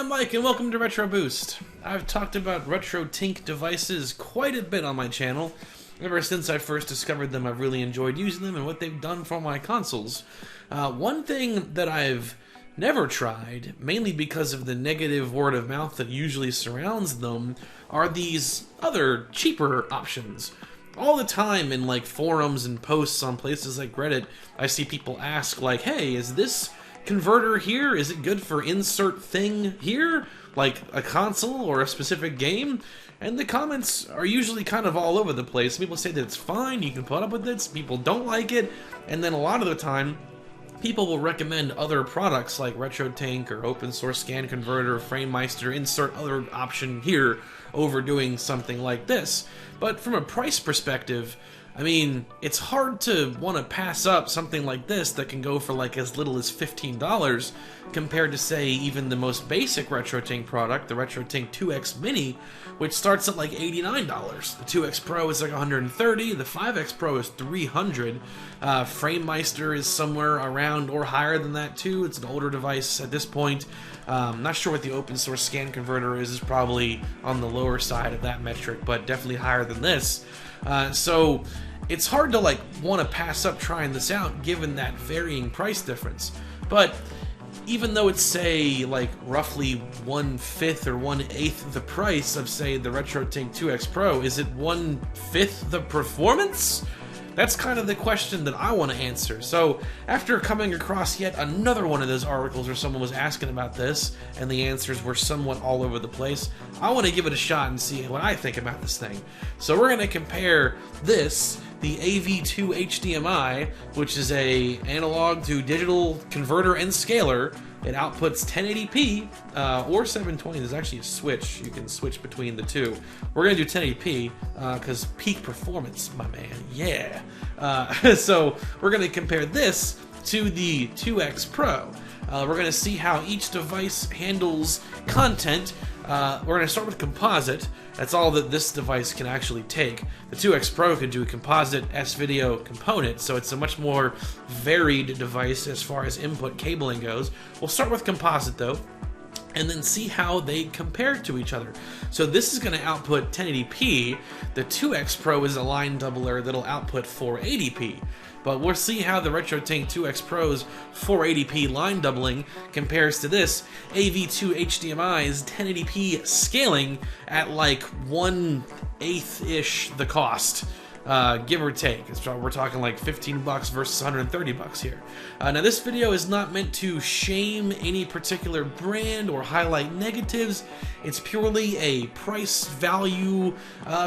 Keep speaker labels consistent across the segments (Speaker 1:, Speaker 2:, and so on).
Speaker 1: Mike, and welcome to Retro Boost. I've talked about RetroTINK devices quite a bit on my channel. Ever since I first discovered them, I've really enjoyed using them and what they've done for my consoles. One thing that I've never tried, mainly because of the negative word of mouth that usually surrounds them, are these other cheaper options. All the time in like forums and posts on places like Reddit, I see people ask like, hey, is this converter here, is it good for insert thing here, like a console or a specific game? And the comments are usually kind of all over the place. People say that it's fine, you can put up with it, people don't like it, and then a lot of the time people will recommend other products like RetroTINK or open source scan converter, FrameMeister, insert other option here over doing something like this. But from a price perspective, I mean, it's hard to want to pass up something like this that can go for like as little as $15 compared to, say, even the most basic RetroTINK product, the RetroTINK 2X Mini, which starts at like $89. The 2X Pro is like $130, the 5X Pro is $300. FrameMeister is somewhere around or higher than that too. It's an older device at this point. Not sure what the open source scan converter is probably on the lower side of that metric, but definitely higher than this. So it's hard to like want to pass up trying this out given that varying price difference. But even though it's, say, like roughly 1/5 or 1/8 the price of, say, the RetroTINK 2X Pro, is it 1/5 the performance? That's kind of the question that I want to answer. So after coming across yet another one of those articles where someone was asking about this and the answers were somewhat all over the place, I want to give it a shot and see what I think about this thing. So we're going to compare this, the AV2HDMI, which is a analog to digital converter and scaler. It outputs 1080p or 720. There's actually a switch. You can switch between the two. We're going to do 1080p because peak performance, my man. Yeah. So we're going to compare this to the 2X Pro. We're going to see how each device handles content. We're going to start with composite. That's all that this device can actually take. The 2X Pro can do a composite S-video component, so it's a much more varied device as far as input cabling goes. We'll start with composite though, and then see how they compare to each other. So this is going to output 1080p. The 2X Pro is a line doubler that'll output 480p. But we'll see how the RetroTINK 2X Pro's 480p line doubling compares to this AV2HDMI's 1080p scaling at like 1/8-ish the cost. Give or take. We're talking like $15 versus $130 here. Now this video is not meant to shame any particular brand or highlight negatives. It's purely a price-value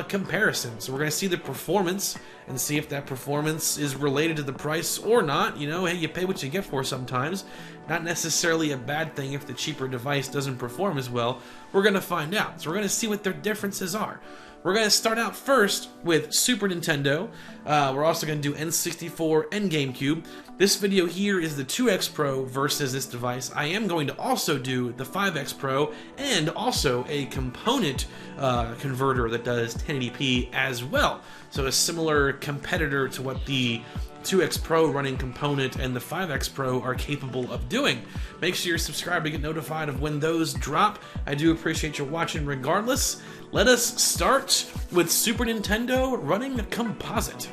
Speaker 1: comparison. So we're going to see the performance and see if that performance is related to the price or not. You know, hey, you pay what you get for sometimes. Not necessarily a bad thing if the cheaper device doesn't perform as well. We're going to find out. So we're going to see what their differences are. We're going to start out first with Super Nintendo. We're also going to do N64 and GameCube. This video here is the 2X Pro versus this device. I am going to also do the 5X Pro and also a component converter that does 1080p as well. So a similar competitor to what the 2X Pro running component and the 5X Pro are capable of doing. Make sure you're subscribed to get notified of when those drop. I do appreciate you watching regardless. Let us start with Super Nintendo running composite.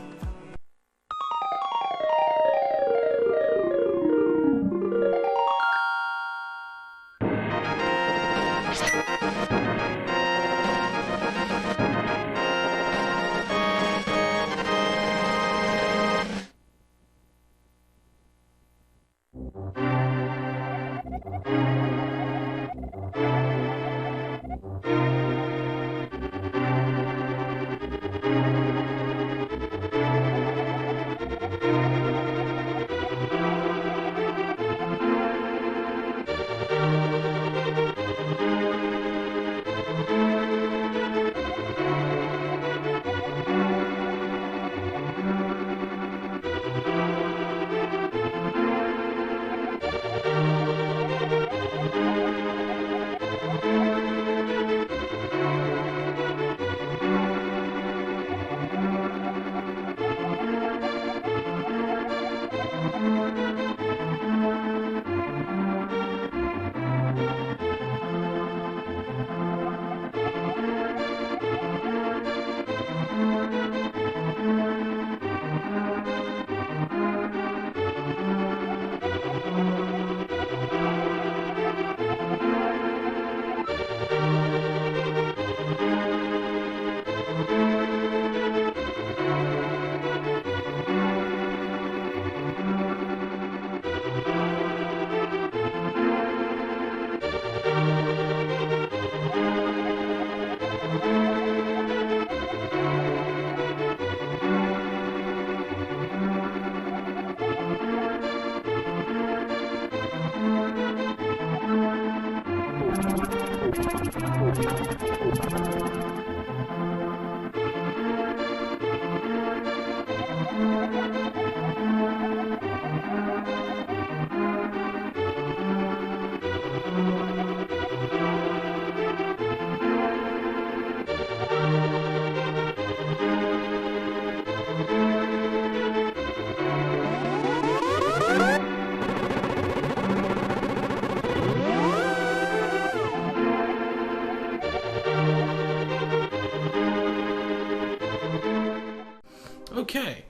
Speaker 1: Okay,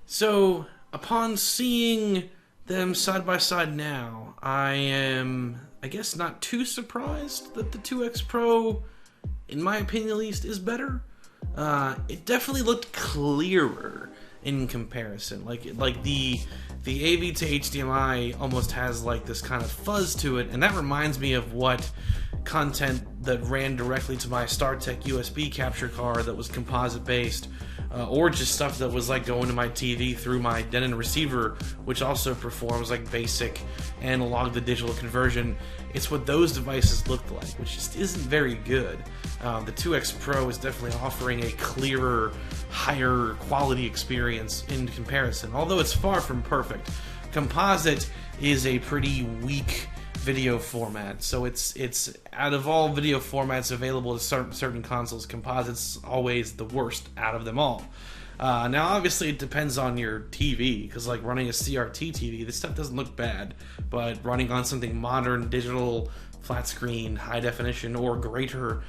Speaker 1: so upon seeing them side by side now, I am, I guess, not too surprised that the 2X Pro, in my opinion at least, is better. It definitely looked clearer in comparison. Like the AV to HDMI almost has like this kind of fuzz to it, and that reminds me of what content that ran directly to my StarTech USB capture card that was composite based, or just stuff that was like going to my TV through my Denon receiver, which also performs like basic analog to digital conversion. It's what those devices looked like, which just isn't very good. The 2X Pro is definitely offering a clearer, higher quality experience in comparison, although it's far from perfect. Composite is a pretty weak video format, so it's out of all video formats available to certain consoles, Composite's always the worst out of them all. Now obviously it depends on your TV, because like running a CRT TV, this stuff doesn't look bad, but running on something modern, digital, flat screen, high definition, or greater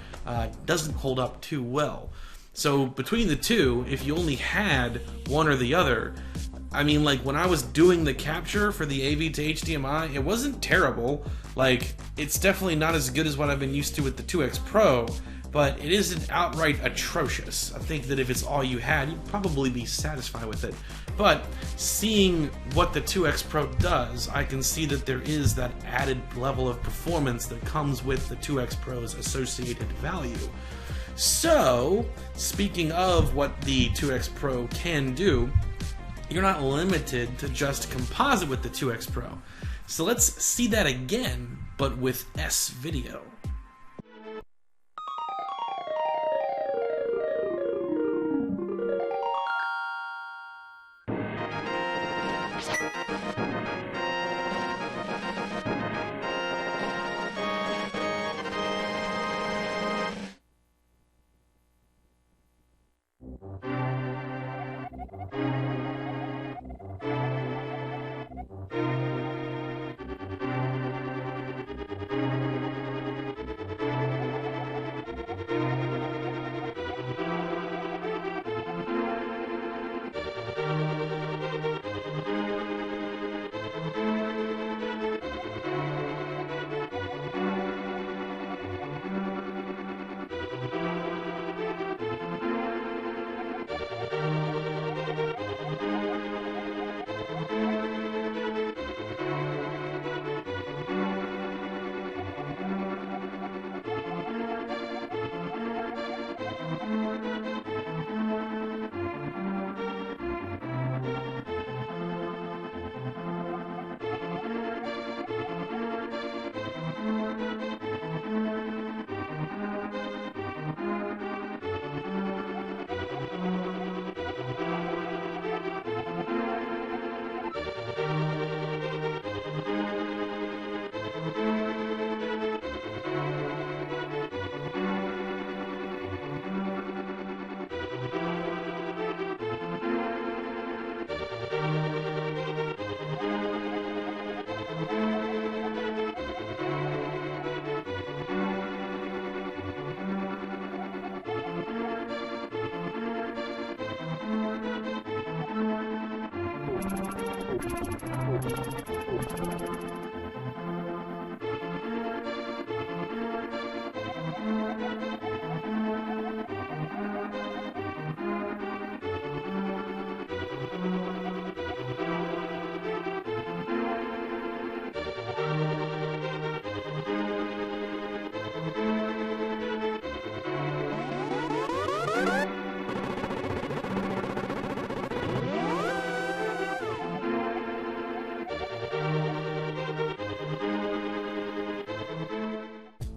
Speaker 1: doesn't hold up too well. So between the two, if you only had one or the other, I mean, like, when I was doing the capture for the AV to HDMI, it wasn't terrible. Like, it's definitely not as good as what I've been used to with the 2X Pro, but it isn't outright atrocious. I think that if it's all you had, you'd probably be satisfied with it. But seeing what the 2X Pro does, I can see that there is that added level of performance that comes with the 2X Pro's associated value. So, speaking of what the 2X Pro can do, you're not limited to just composite with the 2X Pro. So let's see that again, but with S-Video.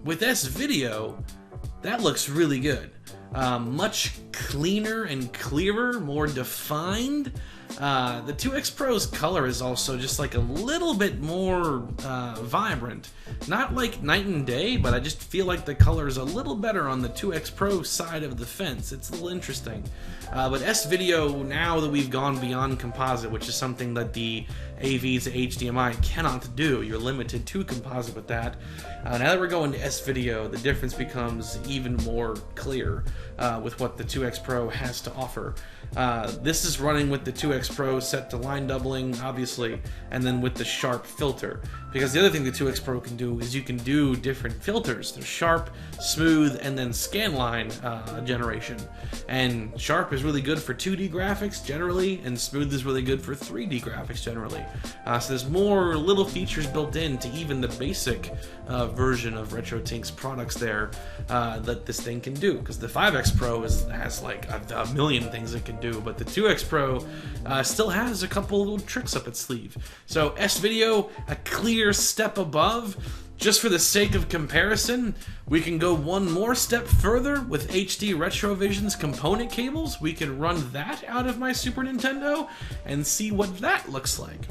Speaker 1: with S-Video, that looks really good. Much cleaner and clearer, more defined. The 2X Pro's color is also just like a little bit more vibrant. Not like night and day, but I just feel like the color is a little better on the 2X Pro side of the fence. It's a little interesting. But S-Video, now that we've gone beyond composite, which is something that the AV to HDMI cannot do, you're limited to composite with that. Now that we're going to S-Video, the difference becomes even more clear with what the 2X Pro has to offer. This is running with the 2X Pro set to line doubling, obviously, and then with the sharp filter. Because the other thing the 2X Pro can do is you can do different filters. There's sharp, smooth, and then scanline generation. And sharp is really good for 2D graphics generally, and smooth is really good for 3D graphics generally. So there's more little features built into even the basic version of RetroTINK's products there that this thing can do. Because the 5X Pro has like a million things it can do, but the 2X Pro still has a couple little tricks up its sleeve. So S-Video, a clear step above. Just for the sake of comparison, we can go one more step further with HD Retrovision's component cables. We can run that out of my Super Nintendo and see what that looks like.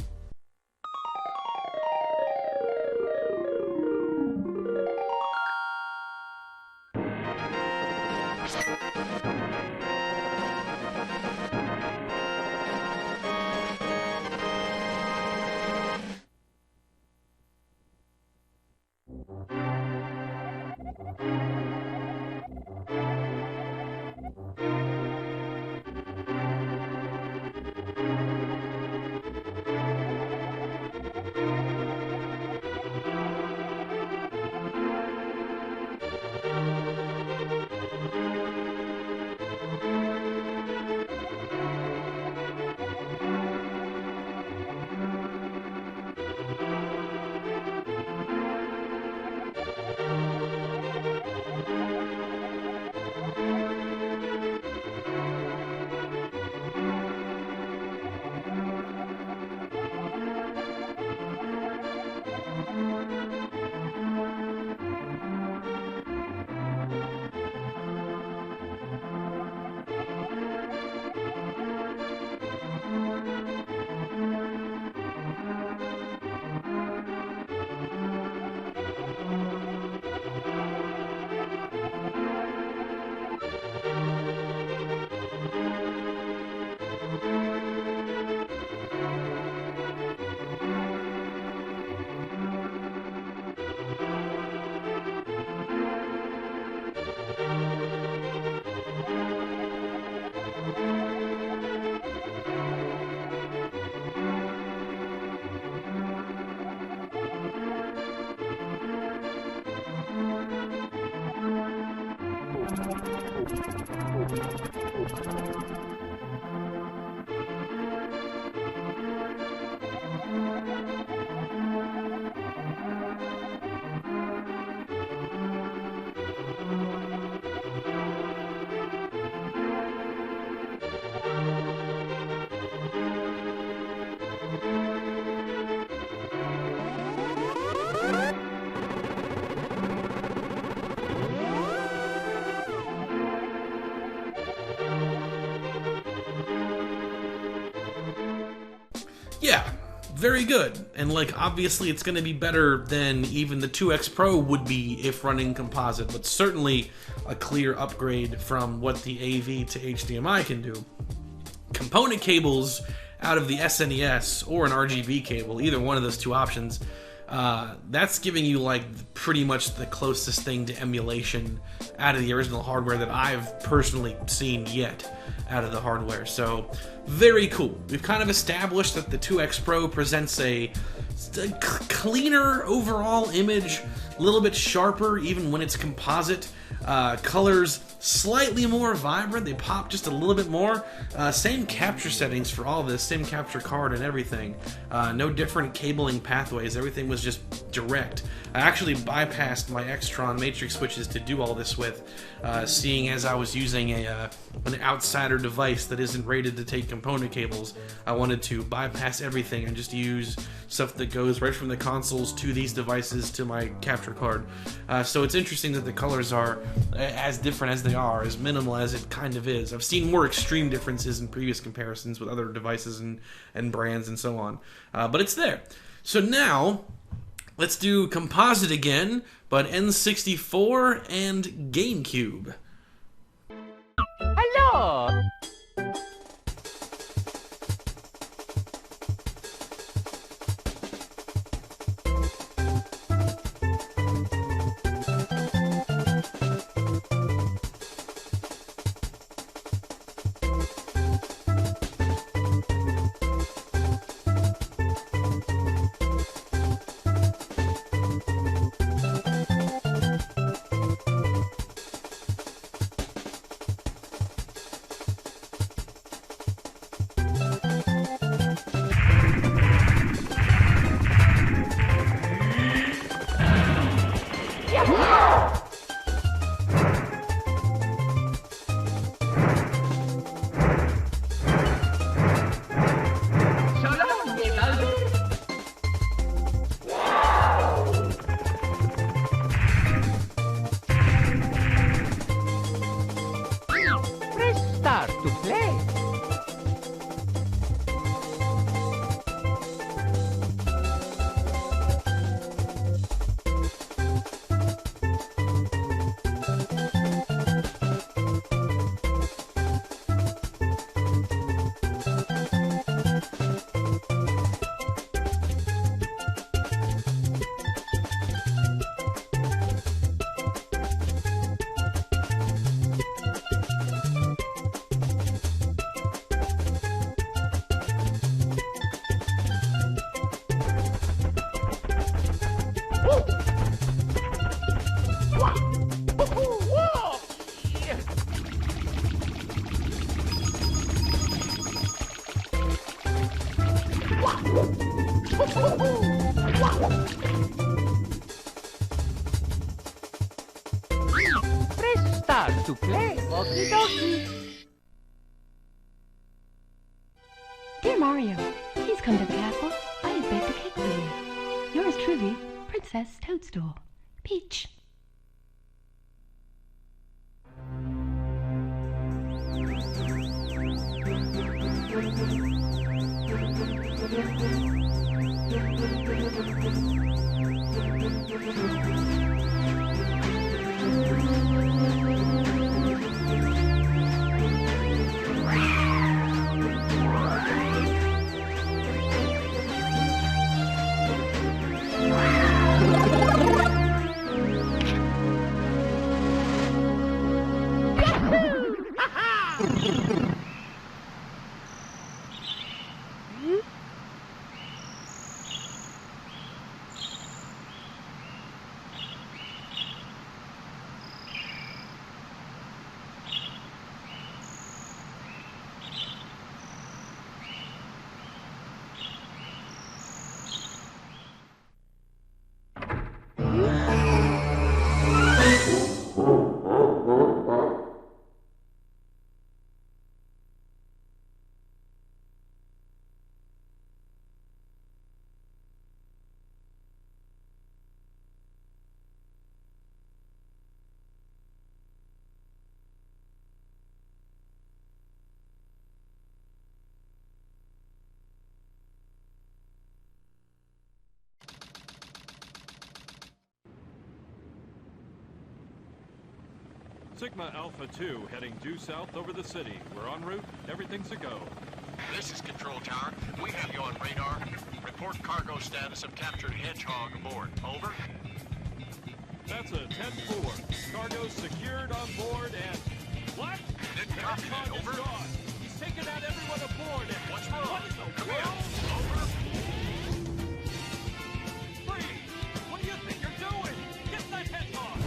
Speaker 1: Yeah, very good. And like, obviously it's going to be better than even the 2X Pro would be if running composite, but certainly a clear upgrade from what the AV to HDMI can do. Component cables out of the SNES or an RGB cable, either one of those two options, that's giving you like pretty much the closest thing to emulation out of the original hardware that I've personally seen yet out of the hardware. So very cool. We've kind of established that the 2X Pro presents a cleaner overall image, a little bit sharper even when it's composite. Colors slightly more vibrant, they pop just a little bit more. Same capture settings for all this, same capture card and everything. No different cabling pathways, everything was just direct. I actually bypassed my Extron matrix switches to do all this with, seeing as I was using an outsider device that isn't rated to take component cables. I wanted to bypass everything and just use stuff that goes right from the consoles to these devices to my capture card. So it's interesting that the colors are as different as they are, as minimal as it kind of is. I've seen more extreme differences in previous comparisons with other devices and brands and so on. But it's there. So now, let's do Composite again, but N64 and GameCube.
Speaker 2: Hello! Press start to play. Okie dokie.
Speaker 3: Dear Mario, please come to the castle. I have baked a cake for you. Yours truly, Princess Toadstool. Peach.
Speaker 4: Sigma Alpha 2 heading due south over the city. We're en route. Everything's a go.
Speaker 5: This is Control Tower. We have you on radar. Report cargo status of captured Hedgehog aboard. Over.
Speaker 4: That's a 10-4. Cargo secured on board and... What?
Speaker 5: Didn't copy that.
Speaker 4: Hedgehog is
Speaker 5: Over.
Speaker 4: gone. He's taken out everyone aboard and...
Speaker 5: What's wrong?
Speaker 4: What in the
Speaker 5: Come
Speaker 4: world?
Speaker 5: in. Over.
Speaker 4: Freeze! What do you think you're doing? Get that Hedgehog!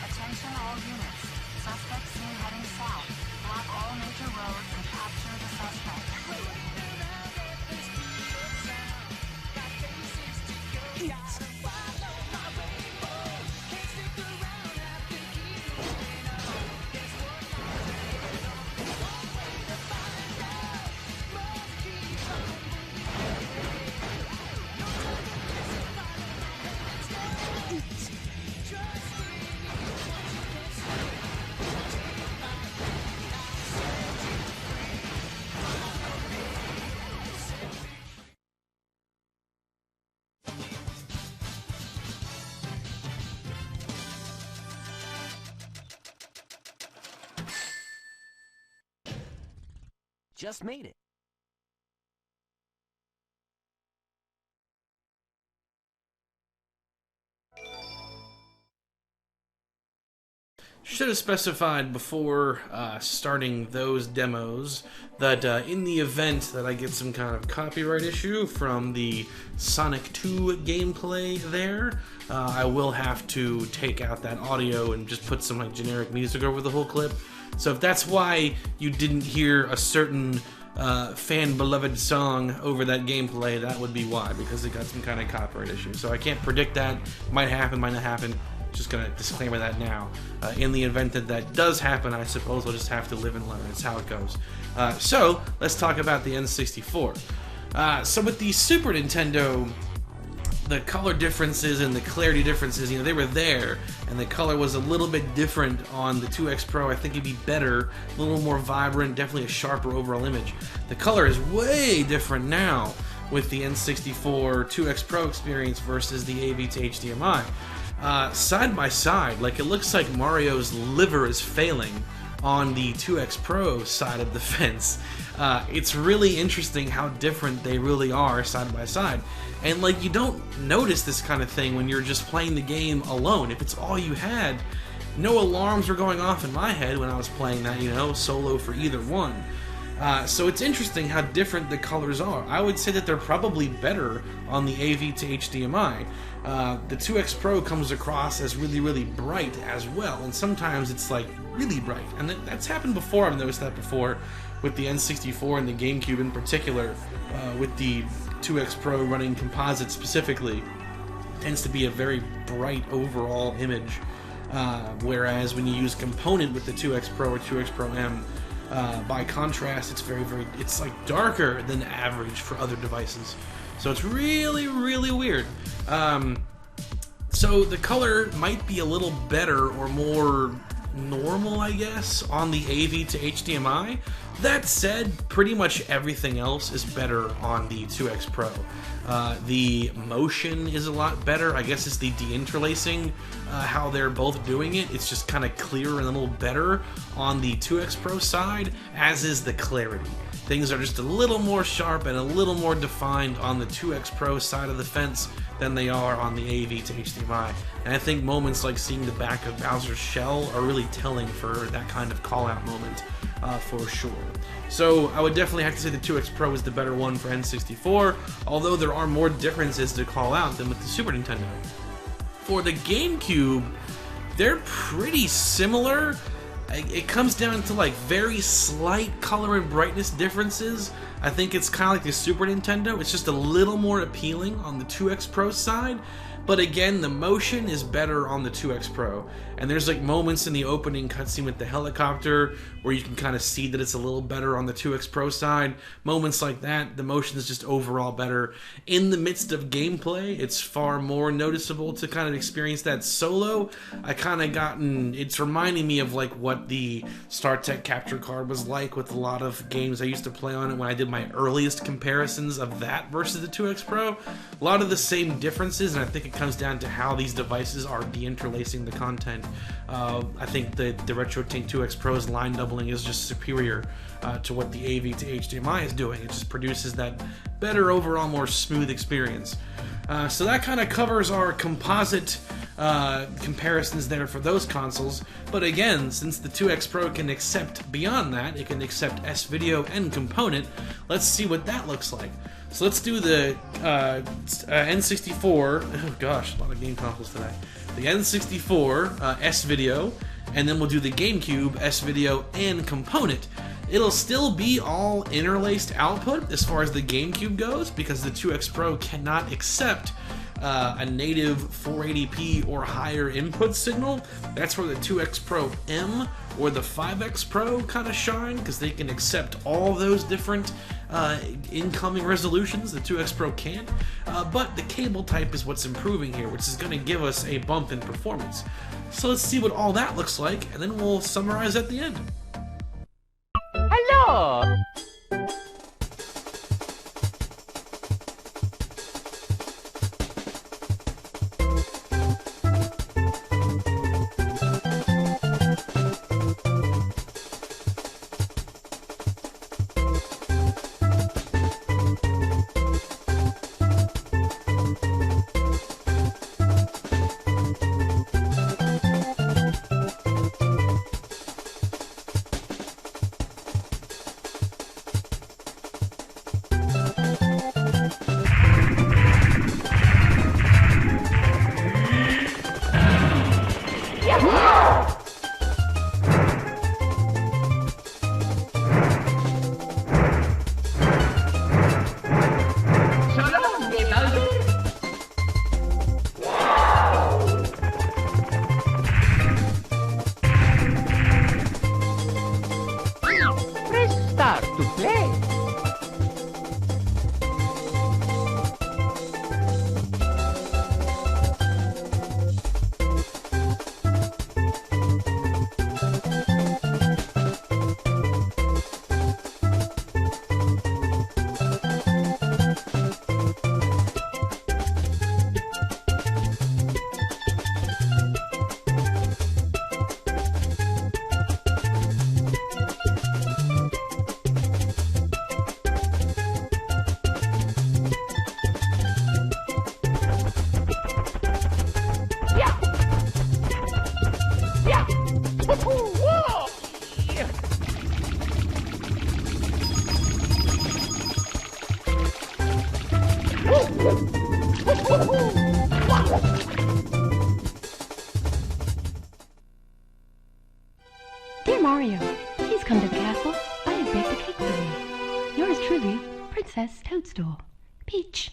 Speaker 6: Attention all units. Suspect seen heading south. Block all major roads and capture the suspect.
Speaker 2: Just made it.
Speaker 1: Should have specified before starting those demos that in the event that I get some kind of copyright issue from the Sonic 2 gameplay there, I will have to take out that audio and just put some like generic music over the whole clip. So if that's why you didn't hear a certain fan-beloved song over that gameplay, that would be why, because it got some kind of copyright issue. So I can't predict that. Might happen, might not happen. Just gonna disclaimer that now. In the event that that does happen, I suppose we'll just have to live and learn. That's how it goes. So let's talk about the N64. So with the Super Nintendo, the color differences and the clarity differences, you know, they were there, and the color was a little bit different on the 2X Pro. I think it'd be better, a little more vibrant, definitely a sharper overall image. The color is way different now with the N64 2X Pro experience versus the AV2HDMI. Side by side, like it looks like Mario's liver is failing on the 2X Pro side of the fence. It's really interesting how different they really are side by side. And like, you don't notice this kind of thing when you're just playing the game alone. If it's all you had, no alarms were going off in my head when I was playing that, you know, solo for either one. So it's interesting how different the colors are. I would say that they're probably better on the AV to HDMI. The 2X Pro comes across as really, really bright as well, and sometimes it's like really bright. And that's happened before. I've noticed that before with the N64 and the GameCube in particular. With the 2X Pro running Composite specifically, tends to be a very bright overall image. Whereas when you use Component with the 2X Pro or 2X Pro M, by contrast, it's it's like darker than average for other devices. So it's really, really weird. So the color might be a little better or more normal, I guess, on the AV to HDMI. That said, pretty much everything else is better on the 2X Pro. The motion is a lot better. I guess it's the deinterlacing, how they're both doing it. It's just kind of clearer and a little better on the 2X Pro side, as is the clarity. Things are just a little more sharp and a little more defined on the 2X Pro side of the fence than they are on the AV to HDMI. And I think moments like seeing the back of Bowser's shell are really telling for that kind of call-out moment, for sure. So I would definitely have to say the 2X Pro is the better one for N64, although there are more differences to call out than with the Super Nintendo. For the GameCube, they're pretty similar. It comes down to like very slight color and brightness differences. I think it's kind of like the Super Nintendo. It's just a little more appealing on the 2X Pro side. But again, the motion is better on the 2X Pro. And there's like moments in the opening cutscene with the helicopter where you can kind of see that it's a little better on the 2X Pro side. Moments like that, the motion is just overall better. In the midst of gameplay, it's far more noticeable to kind of experience that solo. It's reminding me of like what the StarTech capture card was like with a lot of games I used to play on it when I did my earliest comparisons of that versus the 2X Pro. A lot of the same differences, and I think it comes down to how these devices are deinterlacing the content. I think the RetroTINK 2X Pro's line doubling is just superior to what the AV to HDMI is doing. It just produces that better overall, more smooth experience. So that kind of covers our composite comparisons there for those consoles. But again, since the 2X Pro can accept beyond that, it can accept S-Video and Component, let's see what that looks like. So let's do the N64, oh gosh, a lot of game consoles today. The N64 S-Video, and then we'll do the GameCube S-Video and Component. It'll still be all interlaced output as far as the GameCube goes, because the 2X Pro cannot accept a native 480p or higher input signal. That's where the 2X Pro M or the 5X Pro kind of shine, because they can accept all those different incoming resolutions. The 2X Pro can't, but the cable type is what's improving here, which is going to give us a bump in performance. So let's see what all that looks like, and then we'll summarize at the end.
Speaker 2: Hello!
Speaker 3: Dear Mario, please come to the castle. I have baked a cake for you. Yours truly, Princess Toadstool. Peach.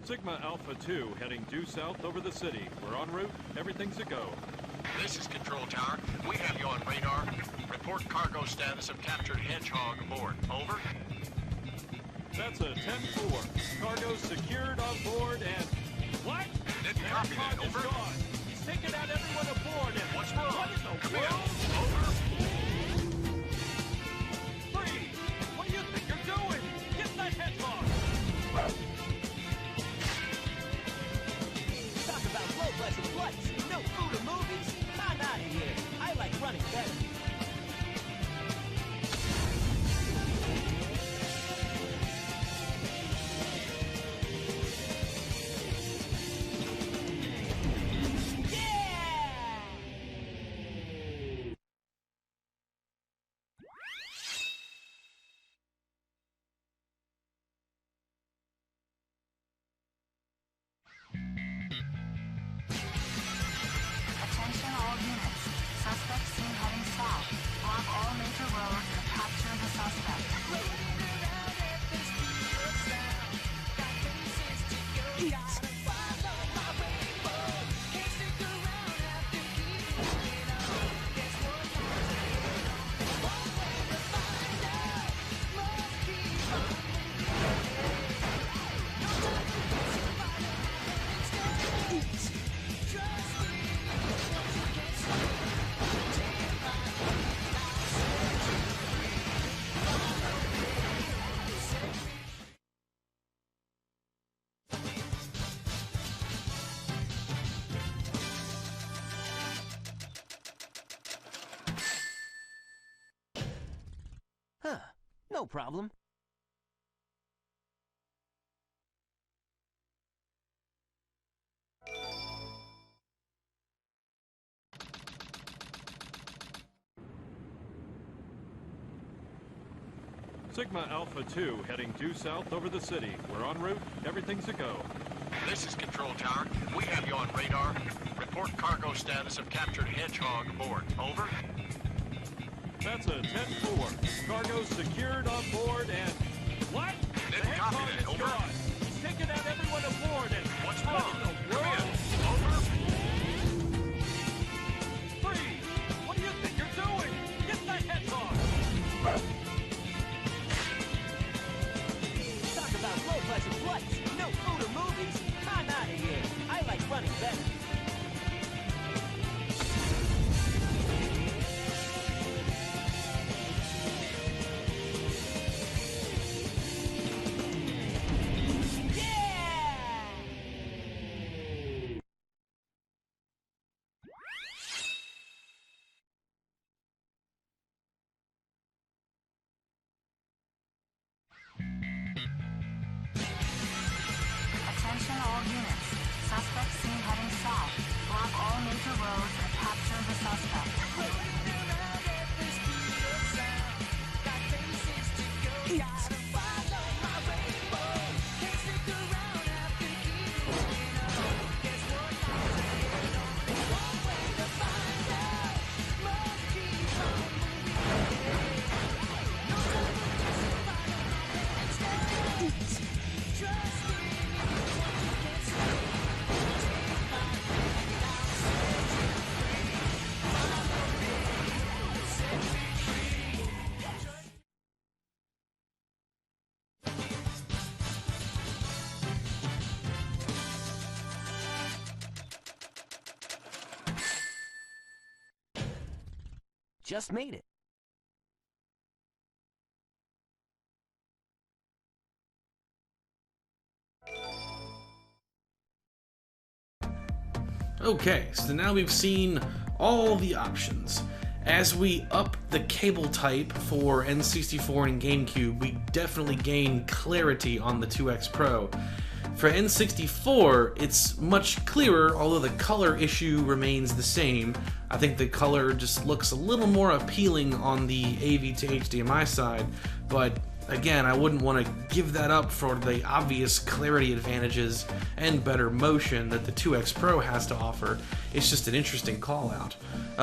Speaker 4: Sigma Alpha 2 heading due south over the city. We're en route. Everything's a go.
Speaker 5: This is Control Tower. We have you on radar. Report cargo status of captured Hedgehog aboard. Over.
Speaker 4: That's a 10-4. Cargo secured on board and... What?
Speaker 5: Didn't copy that.
Speaker 4: He's
Speaker 5: Over.
Speaker 4: gone. He's taken out everyone aboard and...
Speaker 5: What's wrong?
Speaker 4: What in the
Speaker 5: Come in.
Speaker 4: world?
Speaker 5: Over.
Speaker 4: Free! What do you think you're doing? Get that hedgehog!
Speaker 7: Talk about low budget flights, no food or movies. I'm out of here. I like running better.
Speaker 6: Attention all units. Suspect seen heading south. Block all major roads and capture the suspect.
Speaker 7: Huh. No problem.
Speaker 4: Sigma Alpha 2 heading due south over the city. We're en route. Everything's a go.
Speaker 5: This is Control Tower. We have you on radar. Report cargo status of captured hedgehog aboard. Over.
Speaker 4: That's a 10-4. Cargo secured on board and... What?
Speaker 5: Didn't
Speaker 4: The
Speaker 5: copy
Speaker 4: hedgehog
Speaker 5: that.
Speaker 4: is
Speaker 5: Over.
Speaker 4: gone. He's taken out everyone aboard and...
Speaker 5: What's
Speaker 4: What
Speaker 5: wrong?
Speaker 4: in the
Speaker 5: Come
Speaker 4: world?
Speaker 5: in. Over.
Speaker 4: Free! What do you think you're doing? Get that hedgehog!
Speaker 7: Talk about low budget flights, no food or movies. I'm out of here. I like running better.
Speaker 6: Attention all units. Suspect seen heading south. Block all major roads and capture the suspect.
Speaker 7: Just made it.
Speaker 1: Okay, so now we've seen all the options. As we up the cable type for N64 and GameCube, we definitely gain clarity on the 2X Pro. For N64, it's much clearer, although the color issue remains the same. I think the color just looks a little more appealing on the AV to HDMI side, but again, I wouldn't want to give that up for the obvious clarity advantages and better motion that the 2X Pro has to offer. It's just an interesting call out.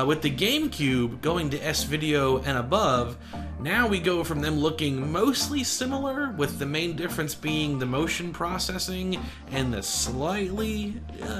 Speaker 1: With the GameCube going to S-Video and above, now we go from them looking mostly similar, with the main difference being the motion processing and the slightly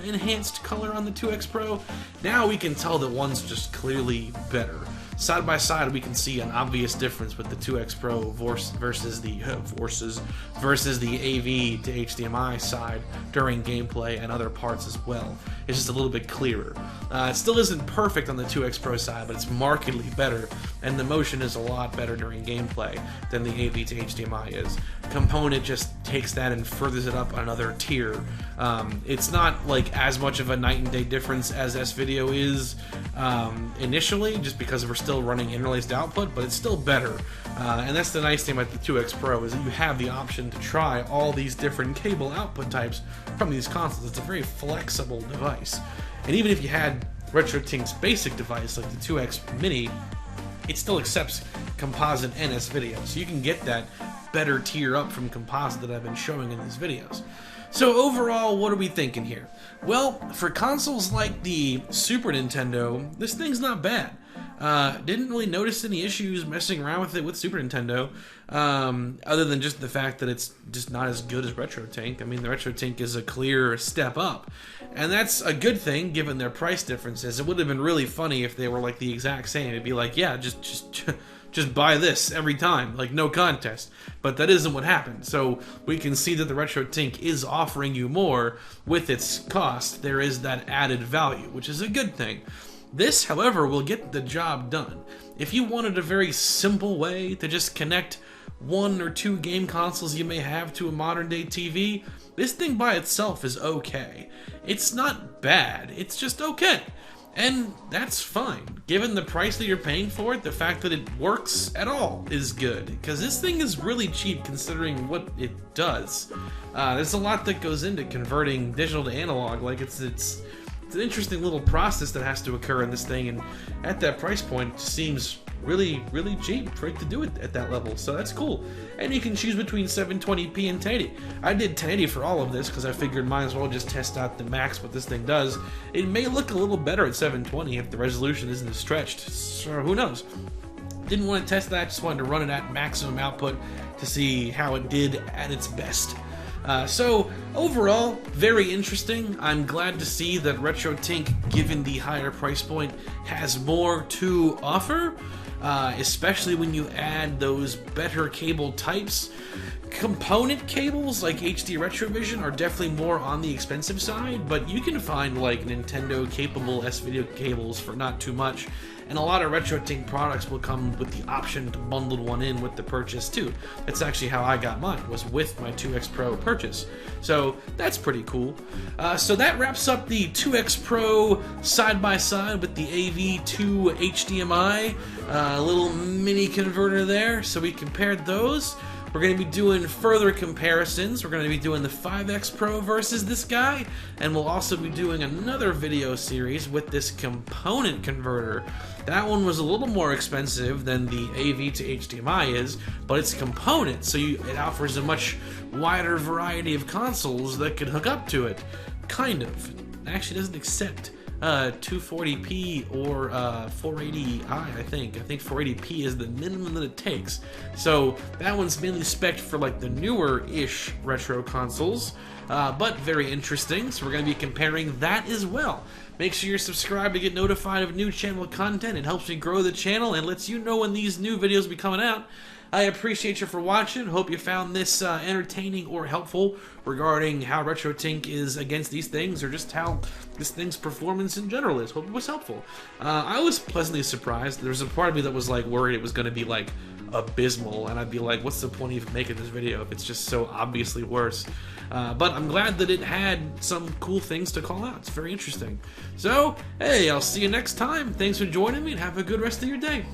Speaker 1: enhanced color on the 2X Pro. Now we can tell that one's just clearly better. side by side we can see an obvious difference with the 2X Pro versus the AV to HDMI side during gameplay and other parts as well. It's just a little bit clearer. It still isn't perfect on the 2X Pro side, but it's markedly better, and the motion is a lot better during gameplay than the AV to HDMI is. Component just takes that and furthers it up another tier. It's not like as much of a night and day difference as S-Video is initially, just because we're still running interlaced output, but it's still better. And that's the nice thing about the 2X Pro, is that you have the option to try all these different cable output types from these consoles. It's a very flexible device. And even if you had RetroTINK's basic device, like the 2X Mini, it still accepts Composite and S-Video, so you can get that better tier up from Composite that I've been showing in these videos. So overall, what are we thinking here? Well, for consoles like the Super Nintendo, this thing's not bad. Didn't really notice any issues messing around with it with Super Nintendo, other than just the fact that it's just not as good as RetroTINK. I mean, the RetroTINK is a clear step up, and that's a good thing given their price differences. It would have been really funny if they were like the exact same. It'd be like, yeah, just buy this every time, like no contest. But that isn't what happened. So we can see that the RetroTINK is offering you more with its cost. There is that added value, which is a good thing. This, however, will get the job done. If you wanted a very simple way to just connect 1 or 2 game consoles you may have to a modern day TV, this thing by itself is okay. It's not bad, it's just okay. And that's fine. Given the price that you're paying for it, the fact that it works at all is good. Because this thing is really cheap considering what it does. There's a lot that goes into converting digital to analog. Like, it's an interesting little process that has to occur in this thing, and at that price point, it seems really, really cheap for it to do it at that level, so that's cool. And you can choose between 720p and 1080. I did 1080 for all of this because I figured might as well just test out the max what this thing does. It may look a little better at 720 if the resolution isn't as stretched, so who knows. Didn't want to test that, just wanted to run it at maximum output to see how it did at its best. So overall, very interesting. I'm glad to see that RetroTINK, given the higher price point, has more to offer, especially when you add those better cable types. Component cables like HD Retrovision are definitely more on the expensive side, but you can find like Nintendo capable S-Video cables for not too much. And a lot of RetroTINK products will come with the option to bundle one in with the purchase too. That's actually how I got mine, was with my 2X Pro purchase. So that's pretty cool. So that wraps up the 2X Pro side by side with the AV2HDMI, little mini converter there. So we compared those. We're going to be doing further comparisons. We're going to be doing the 5X Pro versus this guy, and we'll also be doing another video series with this component converter. That one was a little more expensive than the AV to HDMI is, but it's component, so it offers a much wider variety of consoles that could hook up to it. Kind of. It actually doesn't accept 240p or 480i, I think 480p is the minimum that it takes. So that one's mainly spec'd for like the newer-ish retro consoles, but very interesting. So we're going to be comparing that as well. Make sure you're subscribed to get notified of new channel content. It helps me grow the channel and lets you know when these new videos will be coming out. I appreciate you for watching. Hope you found this entertaining or helpful regarding how RetroTINK is against these things, or just how this thing's performance in general is. Hope it was helpful. I was pleasantly surprised. There was a part of me that was like worried it was going to be like abysmal, and I'd be like, what's the point of making this video if it's just so obviously worse? But I'm glad that it had some cool things to call out. It's very interesting. So, hey, I'll see you next time. Thanks for joining me, and have a good rest of your day.